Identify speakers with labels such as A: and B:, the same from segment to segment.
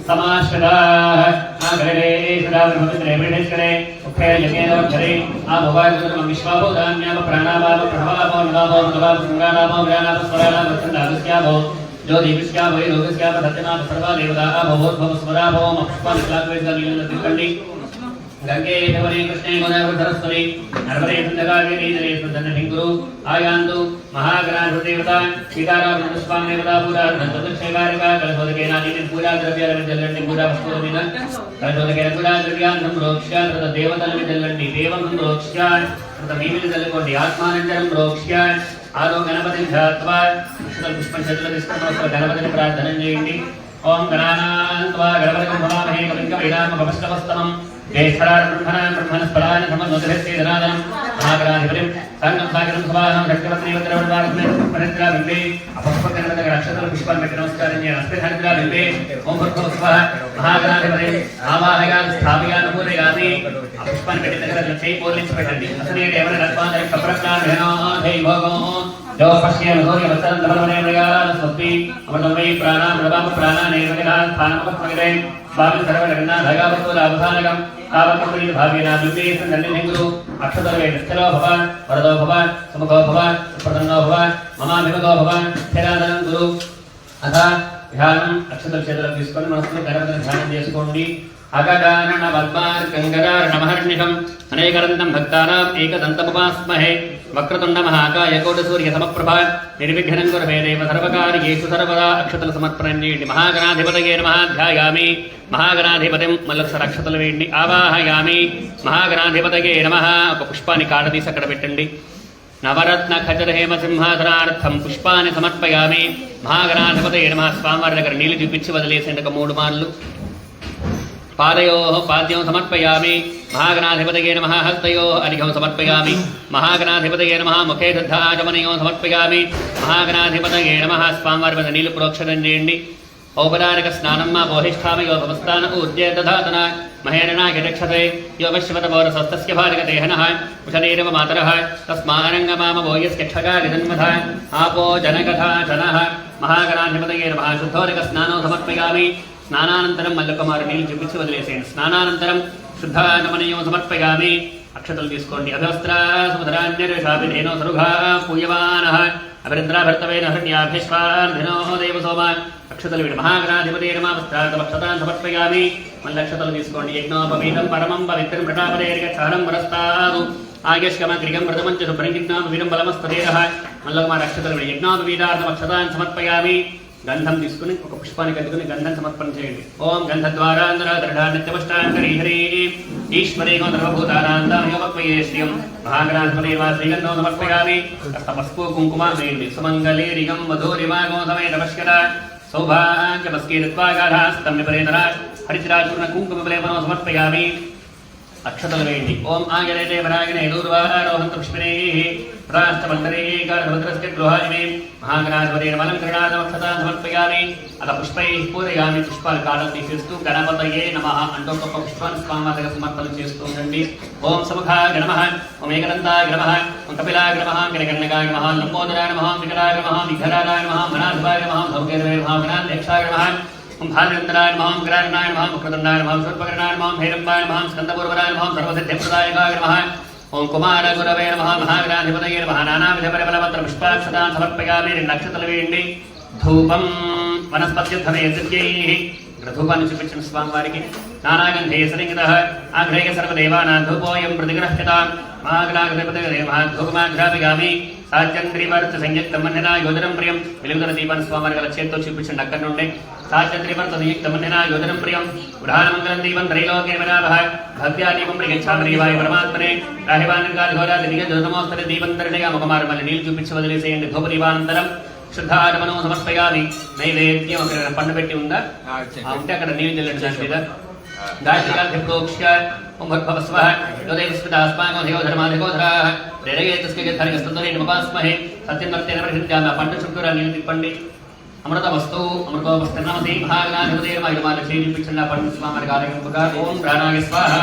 A: समाश्रिताः आगरे सदा ब्रह्मचर्ये ब्रह्मेश्वरे उक्ते यज्ञेन वक्षरे आभवायुर्गम विश्वाभूतान्याम प्राणावाम प्रभवामो नवामो नवामो संगानामो व्यानामो स्वरानामो वचनादस्यामो ज्योतिविश्यामो योगस्यामो सत्यनाथ सर्वा देवता भवोद्भव स्वराभो मक्षपालक्लाद्वैतलीलतिकण्डि गंगे यमुने कृष्णे गोदावरी सरस्वती नर्मदे गंगावेरी जले सुदर्शनिंगुरु आयान्तु महागणाधिपतिदेवता सीताराम स्वामी देवता पूजा चतुर्शेवारिका कलशोदकेन आदीन पूजा द्रव्यानि जल्लन्ति पूजा वस्तुविन कलशोदकेन पूजा द्रव्यानि प्रोक्ष्य तद देवतलनि जल्लन्ति देवं प्रोक्ष्य तद मीमिल जल्लकोण्डि आत्मानंदरं प्रोक्ष्य आदौ गणपतिं ध्यात्वा पुष्पशतलदिष्टमस्व गणपतिं प्रार्थनं చేయండి ओम गणानान्त्वा गणपतिं भवामहे कविं कवीनामपवस्तमस्तमं जयेश्वराय ब्रह्मणस्पदाय समन्वतस्य जनादनं महागणाधिपतिं संगं सागरं सभाहं शक्तिवत्रीवत्रवद्वारस्मे परित्रा बिम्बे अपस्पकरणस्य रक्षतल पुष्पान् नमस्कारं अस्ते हरिद्रा बिम्बे ओम भर्गवस्वः महागणाधिपतिं आवाहयामि स्थापयामि पूजयामि पुष्पान् कटितकर लक्ष्मी पोलिस పెట్టండి అసనే దేవన రత్నాంతర కప్రజ్ఞాన ధనాధై భోగో जो पश्ये मधुर्य वचन धर्मने मृगाल स्वस्ति अमृतमय प्राणां रवाम प्राणाने वगना स्थानमस्मगे स्वामी सर्वजगन्ना भगावतो लाभसानकं तावत्पुरी भावेना दुर्गे संदन्निंगुरु अक्षतर्वे निश्चलो भव वरदो भव सुमुखो भव सुप्रसन्नो भव ममाभिमुखो भव स्थिरादनं गुरु अथ ध्यानं अक्षतल क्षेत्रं తీసుకొని మనసులో గణపతిని ధ్యానం చేసుకోండి अगदानन वल्मार गंगदार नमहर्निशं अनेकरन्तं भक्तानां एकदन्तमुपास्महे वक्रतुण्ड महाकाय कोटिसूर्य समप्रभा निर्विघ्नं कुरु मे देव सर्वकार्येषु सर्वदा अक्षतल समर्पणेति महागणाधिपतये नमः ध्यायामि महागणाधिपतिं मल्लक्षर अक्षतल वेण्णि आवाहयामि महागणाधिपतये नमः ఒక పుష్పాన్ని కాడ తీసి అక్కడ పెట్టండి నవరత్న ఖచర హేమ సింహాసనార్థం పుష్పాన్ని సమర్పయామి महागणाधिपतये नमः స్వామివారి దగ్గర నీళ్లు చూపించి వదిలేసేందుకు ఒక 3 మార్లు पादयोः पाद्यं समर्पयामि महागणाधिपतये नमः हस्तयोः अर्घ्यं समर्पयामि महागणाधिपतये नमः मुखे शुद्धाचमनयोः समर्पयामि महागणाधिपतये नमः स्वामिवारि మీద నీళ్లు ప్రోక్షణం చేయండి औपचारिक स्नानं मा बोहिष्ठामयो समस्तान ऊर्जे दधातना महेरणा यक्षते यो विश्वतपौरसस्तस्य भार्गदेहनः उषनेरव मातरः तस्मारङ्गमाम बोयस्य क्षगादिजन्मथ आपो जनकथा जनः महागणाधिपतये नमः शुद्धोदक स्नानं समर्पयामि स्नानानन्तरं मल्लकुमार నీళ్లు చూపించి వదిలేసేయండి స్నానానంతరం శుద్ధాచమనయోः సమర్పయామి అక్షతలు తీసుకోండి అభస్త్రా సుమధరాన్యర్షాభిధేనో సరుఘా పూయమానః అభిరుద్రాభర్తవేన హృణ్యాభిష్వాన్ధినో దేవసోమా అక్షతలు వీడు మహాగణాధిపతే నమః సమర్పయామి మళ్ళీ అక్షతలు తీసుకోండి యజ్ఞోపవీతం పరమం పవిత్రం ప్రతాపరేర్గక్షారం వరస్తాదు ఆయుష్కమగ్రిగం వ్రతమంచ శుభ్రంగిజ్ఞాం వీరం బలమస్తదేరః మల్లకుమార్ అక్షతలు వీడు యజ్ఞోపవీతార్థం అక్షతాన్ సమర్పయామి गंधम తీసుకుని ఒక పుష్పాన్ని కట్టుకుని గంధం సమర్పణ చేయండి ఓం గంధద్వారాంధర దృఢానిత్యవష్టాంకరీ హరి ఈశ్వరే గోధర్వభూతానాందాం యోగత్వయే శ్రియం మహాగణాధిపతే వా శ్రీగంధం సమర్పయామి పసుపు కుంకుమ వేయండి సుమంగళే రిగం మధురిమా గోధమే నమస్కర సౌభాగ్యమస్కీర్త్వాగాఢాస్తం నిపరేతరా హరిద్రాచూర్ణ కుంకుమ విలేపనం సమర్పయామి అక్షతలు వేయండి ఓం ఆగరేతే వరాగిణే దూర్వారోహంత పుష్పిణేః రాష్ట్రమంతరే గాఢభద్రస్య గృహాయిమే మహాగణాధిపతే నమలంకరణాదమక్షతాన్ సమర్పయామి అత పుష్పైః పూరయామి పుష్పాలు కాడలు తీసేస్తూ గణపతయే నమః అంటూ ఒక పుష్పాన్ని స్వామివారికి సమర్పణ చేస్తూ ఉండండి ఓం సముఖాయ నమః ఓం ఏకదంతాయ నమః ఓం కపిలాయ నమః గణగణగాయ నమః లంబోదరాయ నమః వికటాయ నమః విఘరాయ నమః మనాధిపాయ నమః భౌగేంద్రాయ నమః గణాధ్యక్షాయ నమః ओम भानुन्द्राय नमः ओम ग्रारणाय नमः मुखदण्डाय नमः शूर्पकर्णाय नमः हेरम्बाय नमः स्कन्दपूर्वराय नमः सर्वसिद्धिप्रदायकाय नमः ओम कुमारगुरवे नमः महागणाधिपतये नमः नानाविधपरिबलवत्र पुष्पाक्षतान् समर्पयामि नक्षत्रवेण्डि धूपं वनस्पत्युद्धमेत्यैः ధూపాన్ని చూపించిన స్వామివారికి నానాగంధే సరింగితః ఆగ్రేయ సర్వదేవానాం ధూపోయం ప్రతిగ్రహ్యతాం మహాగణాధిపతయే ధూపమాఘ్రాపిగామి సాచంద్రివర్త సంయుక్తమన్యనా యోధనం ప్రియం వెలుగుదల దీపాన్ని స్వామివారి గల చేత్తో చూపించండి అక్కడి నుండి సాచంద్రివర్త సంయుక్తమన్యనా యోధనం ప్రియం ఉడానమంగళం దీపం త్రైలోక్య వినాభః భక్త్యా దీపం ప్రయచ్ఛామరీవాయ పరమాత్మనే రాహివానిర్గాధిఘోరాది దిగజోతమోస్తర దీపం దర్శనగా ముఖమారు మళ్ళీ నీళ్లు చూపించి వదిలేసేయండి ధూపదీపానంతరం శుద్ధాచమనం సమర్పయామి నైవేద్యం అక్కడ పండు పెట్టి ఉందా ఉంటే అక్కడ నీళ్ళు చల్లండి దాని మీద గాయత్రి ప్రోక్ష్య ఓం భగవస్వః యోదేవస్మితాస్మాకం దేవో ధర్మాధికోధరాః ప్రేరయేతస్య ధరిగస్తోరేణ మపాస్మహే సత్యం వర్తేన ప్రసిద్ధ్యామ పండు చుట్టూరా నీళ్ళు తిప్పండి अमृतवस्तु अमृतोपस्तनमति महागणाधिपते महिमालक्ष्मी पिछला पंडित स्वामी कार्यक्रम ओम प्राणाय स्वाहा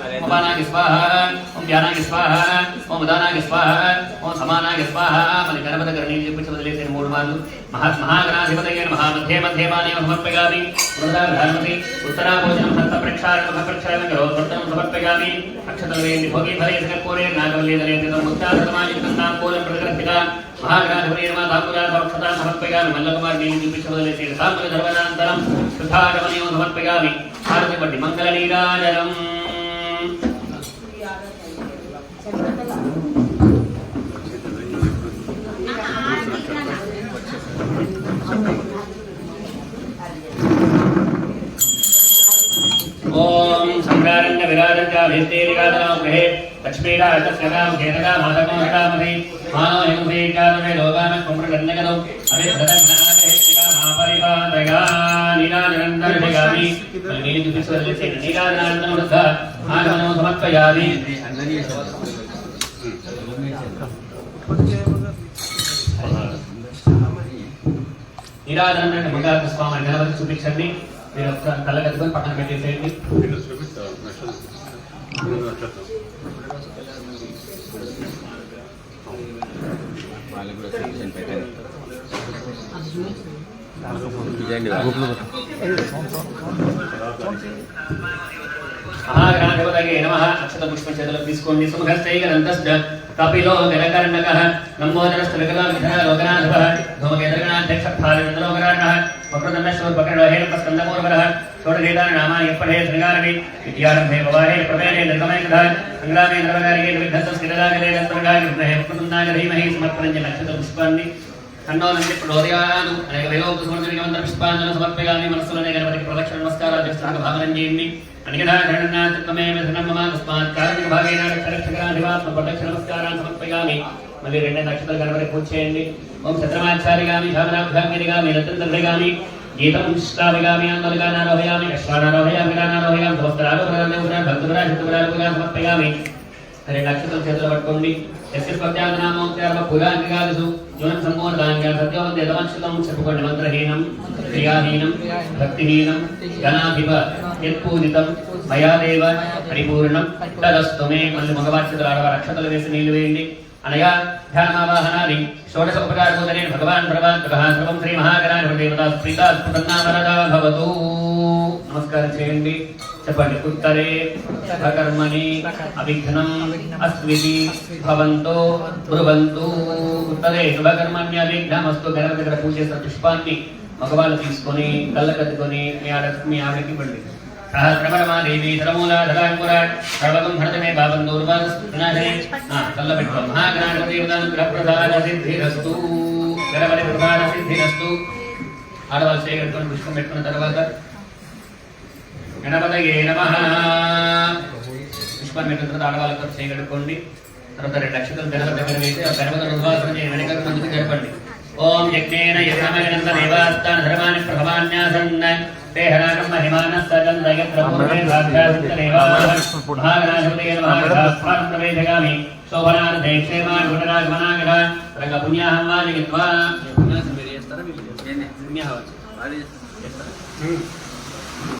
A: ओम अपानाय स्वाहा ओम ज्ञानाय स्वाहा ओम उदानाय स्वाहा ओम समानाय स्वाहा मलि गणपति गणेश पिछले से मूल मान महागणाधिपते महामध्ये मध्यमाने समर्पयामि वृंदाधर्मति उत्तरा भोजनं हस्त प्रक्षालनं प्रक्षालनं करोत्तरं समर्पयामि अक्षतले भोगी भले कर्पूरे नागवल्ले दले तम मुक्तासमाजितं नाम कोलं प्रकृतिका महागणाधिपते मातापुरा भक्षता समर्पयामि मल्लकुमार देवी पिछले से सामने धर्मनान्तरं सुधागमनियो समर्पयामि आरति पट्टि मंगलनीराजनम् ओम संगारण्य विराजन्त्या भेस्तेरिकादनां गृहे लक्ष्मीराजस्यगां घेतगा मातकोषामधि मानो हिंसे कादमे लोगान कुम्रगन्यगदौ अभिधरज्ञानहेतिका महापरिपादगा नीलाजनन्दर्भिगामि नीलिजुपिस्वरलिसे नीलाजनान्दनुरुद्ध आगमनो समर्पयामि नीलाजनन्दन मंगल स्वामी गणपति చూపించండి మీరు కళ్ళ కట్టుకొని పక్కన పెట్టేసేయండి महागणाधिपतये नमः अक्षत पुष्पं చేతులకు తీసుకోండి సుమహస్తైగనంతస్య కపిలో గణకర్ణకః నంబోదరస్తవికలామిధన లోకనాథః ధూమకేతగణాధ్యక్ష ఫాలినందలోకరాణః వక్రదండశ్వర పకరణోహేన స్కందమూర్వరః షోడశేతాని నామాని యప్పడే శ్రీగారవి విద్యారంభే భవానే ప్రవేదే నిర్గమేకధ సంగ్రామే నరవగారికే విద్ధస్త స్థిరదాగలే దత్తగాయ విద్మహే వక్రతుండాయ ధీమహి సమర్పణంజన అక్షత పుష్పాన్ని కన్నోనంది ప్రచోదయాదు అనేక వేదోక్త సమర్పణమంత్ర పుష్పాంజలి సమర్పయామి మనస్సులోనే గణపతికి ప్రదక్షిణ నమస్కారాలు చేస్తున్నాక భావనం చేయండి అనిగదా గణనాథత్వమేవ ధనమమ తస్మాత్ కార్మిక భాగేన రక్షరక్షకరాధివాత్మ ప్రదక్షిణ నమస్కారాన్ని సమర్పయామి మళ్ళీ రెండు నక్షత్రాల గణపతి పూజ చేయండి ఓం చంద్రమాచారిగామి ధామనాభ్యాంగిరిగామి రత్నదర్భగామి గీతం శ్రావిగామి ఆందోళనారోహయామి అశ్వానారోహయామి విరానారోహయామి సమస్తరారోహయామి భక్తురాశితురాలుగా సమర్పయామి రెండు నక్షత్రాల చేతులు పట్టుకోండి యస్యస్పత్యాదనామోక్త్యార్వ పురాంగిగాదిషు యోనం సంమోర్ధాన్య సత్యవంతే తమక్షితం చెప్పుకోండి మంత్రహీనం క్రియాహీనం భక్తిహీనం గణాధిప యత్పూజితం మయాదేవ పరిపూర్ణం తదస్తు మే మళ్ళీ మగవాక్షతులు ఆడవారు అక్షతలు వేసి నీళ్లు వేయండి అనయా ధ్యానమావాహనాది షోడశ ఉపకారభూతనే భగవాన్ భగవాన్ సర్వం శ్రీ మహాగణాధిపదేవతా ప్రీతా స్ఫుటన్నావరదా భవతు నమస్కారం చేయండి చెప్పండి ఉత్తరే సకర్మణి అవిఘ్నం అస్వితి భవంతో బ్రువంతు ఉత్తరే శుభకర్మణ్య అవిఘ్నమస్తు గణపతి దగ్గర పూజ చేసిన పుష్పాన్ని మగవాళ్ళు తీసుకొని కళ్ళకద్దుకొని మీ ఆవిడకి ఇవ్వండి సహస్రపరమాదేవి సరమూలాధరాంకుర సర్వకం భరతమే బాబందూర్వాదనాశనే కళ్ళ పెట్టుకో మహాగణాధిపదేవతానుగ్రహప్రసాద సిద్ధిరస్తు గణపతి ప్రసాద సిద్ధిరస్తు ఆడవాళ్ళు చేయగలుగుకొని పుష్పం పెట్టుకున్న తర్వాత గణపతయే నమః పుష్పాన్ని పెట్టిన తర్వాత ఆడవాళ్ళతో చేయగలుగుకోండి తర్వాత రెండు నక్షత్రాలు గణపతి దగ్గర వేసి ఆ గణపతి ఉద్వాసన చేయండి వెనక ముందుకు జరపండి ఓం యజ్ఞేన యజ్ఞమగనంద దేవాస్తాన ధర్మాన్ని ప్రభవాన్యాసన్న ते हराकं महिमानः सजन्दयत्र पूर्वे भाग्यादित्यदेवाः महागणाधिपतये नमः प्रवेशयामि शोभनार्थे क्षेमान् गुणरागमनागः रङ्गपुण्याहं वाजयित्वा